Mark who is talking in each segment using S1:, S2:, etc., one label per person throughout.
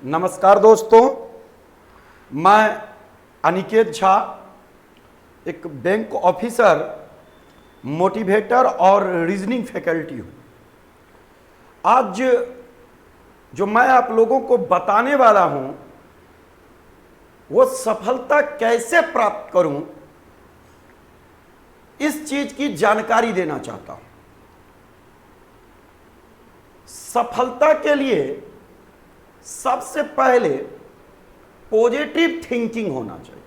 S1: नमस्कार दोस्तों, मैं अनिकेत झा, एक बैंक ऑफिसर, मोटिवेटर और रीजनिंग फैकल्टी हूँ। आज जो मैं आप लोगों को बताने वाला हूँ वो सफलता कैसे प्राप्त करूँ, इस चीज की जानकारी देना चाहता हूँ। सफलता के लिए सबसे पहले पॉजिटिव थिंकिंग होना चाहिए,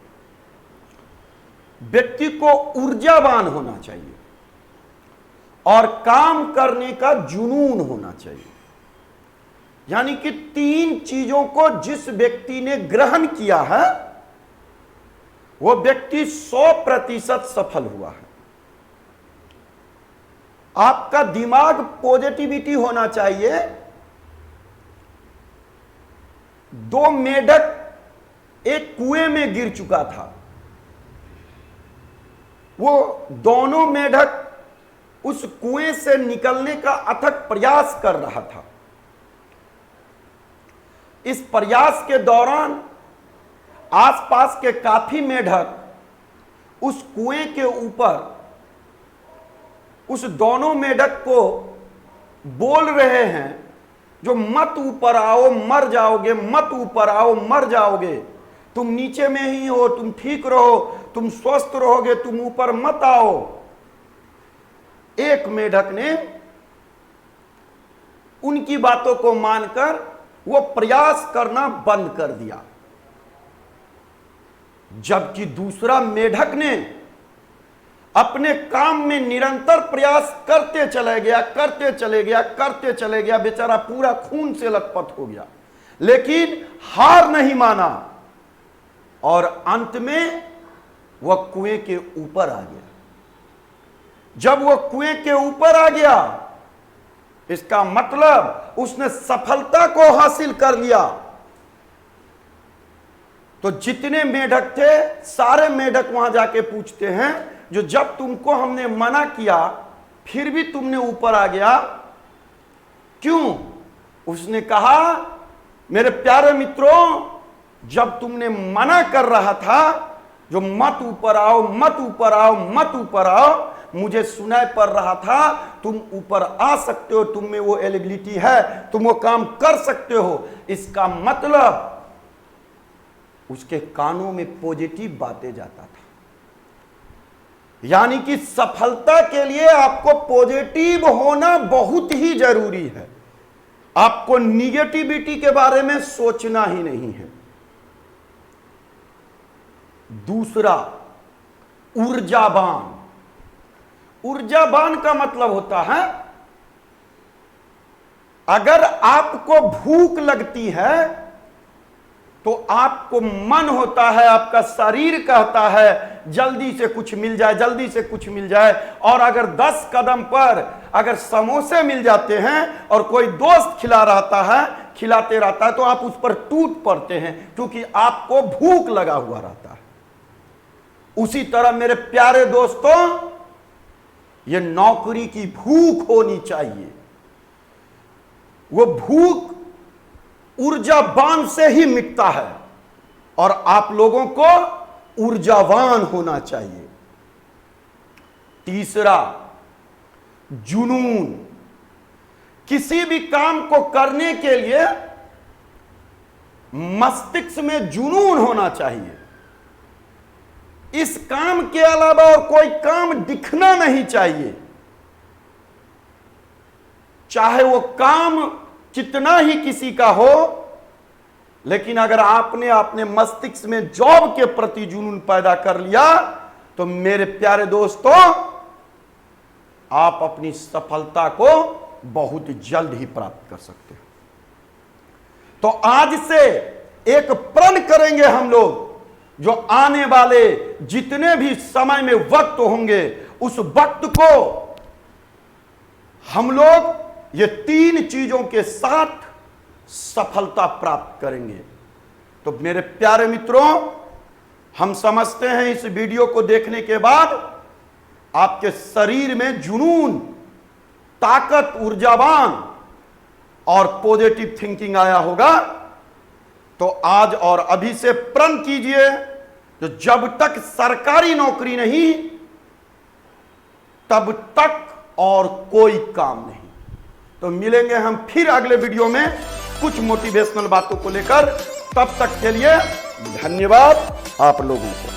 S1: व्यक्ति को ऊर्जावान होना चाहिए और काम करने का जुनून होना चाहिए। यानी कि तीन चीजों को जिस व्यक्ति ने ग्रहण किया है वो व्यक्ति 100% सफल हुआ है। आपका दिमाग पॉजिटिविटी होना चाहिए। दो मेढक एक कुएं में गिर चुका था, वो दोनों मेढक उस कुएं से निकलने का अथक प्रयास कर रहा था। इस प्रयास के दौरान आसपास के काफी मेढक उस कुएं के ऊपर उस दोनों मेढक को बोल रहे हैं, जो मत ऊपर आओ मर जाओगे, मत ऊपर आओ मर जाओगे, तुम नीचे में ही हो, तुम ठीक रहो, तुम स्वस्थ रहोगे, तुम ऊपर मत आओ। एक मेढक ने उनकी बातों को मानकर वो प्रयास करना बंद कर दिया, जबकि दूसरा मेढक ने अपने काम में निरंतर प्रयास करते चले गया, बेचारा पूरा खून से लथपथ हो गया, लेकिन हार नहीं माना और अंत में वह कुएं के ऊपर आ गया। जब वह कुएं के ऊपर आ गया, इसका मतलब उसने सफलता को हासिल कर लिया। तो जितने मेढक थे सारे मेढक वहां जाके पूछते हैं, जो जब तुमको हमने मना किया फिर भी तुमने ऊपर आ गया, क्यों? उसने कहा, मेरे प्यारे मित्रों, जब तुमने मना कर रहा था, जो मत ऊपर आओ मत ऊपर आओ मत ऊपर आओ, मुझे सुनाई पड़ रहा था तुम ऊपर आ सकते हो, तुम में वो एलिबिलिटी है, तुम वो काम कर सकते हो। इसका मतलब उसके कानों में पॉजिटिव बातें जाता था। यानी कि सफलता के लिए आपको पॉजिटिव होना बहुत ही जरूरी है। आपको निगेटिविटी के बारे में सोचना ही नहीं है। दूसरा, ऊर्जावान। ऊर्जावान का मतलब होता है, अगर आपको भूख लगती है तो आपको मन होता है, आपका शरीर कहता है जल्दी से कुछ मिल जाए, जल्दी से कुछ मिल जाए। और अगर 10 कदम पर अगर समोसे मिल जाते हैं और कोई दोस्त खिलाते रहता है तो आप उस पर टूट पड़ते हैं, क्योंकि आपको भूख लगा हुआ रहता है। उसी तरह मेरे प्यारे दोस्तों, ये नौकरी की भूख होनी चाहिए। वो भूख ऊर्जावान से ही मिटता है और आप लोगों को ऊर्जावान होना चाहिए। तीसरा, जुनून। किसी भी काम को करने के लिए मस्तिष्क में जुनून होना चाहिए। इस काम के अलावा और कोई काम दिखना नहीं चाहिए, चाहे वो काम कितना ही किसी का हो, लेकिन अगर आपने अपने मस्तिष्क में जॉब के प्रति जुनून पैदा कर लिया तो मेरे प्यारे दोस्तों, आप अपनी सफलता को बहुत जल्द ही प्राप्त कर सकते हो। तो आज से एक प्रण करेंगे हम लोग, जो आने वाले जितने भी समय में वक्त होंगे, उस वक्त को हम लोग ये तीन चीजों के साथ सफलता प्राप्त करेंगे। तो मेरे प्यारे मित्रों, हम समझते हैं इस वीडियो को देखने के बाद आपके शरीर में जुनून, ताकत, ऊर्जावान और पॉजिटिव थिंकिंग आया होगा। तो आज और अभी से प्रण कीजिए, जो जब तक सरकारी नौकरी नहीं तब तक और कोई काम नहीं। तो मिलेंगे हम फिर अगले वीडियो में कुछ मोटिवेशनल बातों को लेकर। तब तक के लिए धन्यवाद आप लोगों को।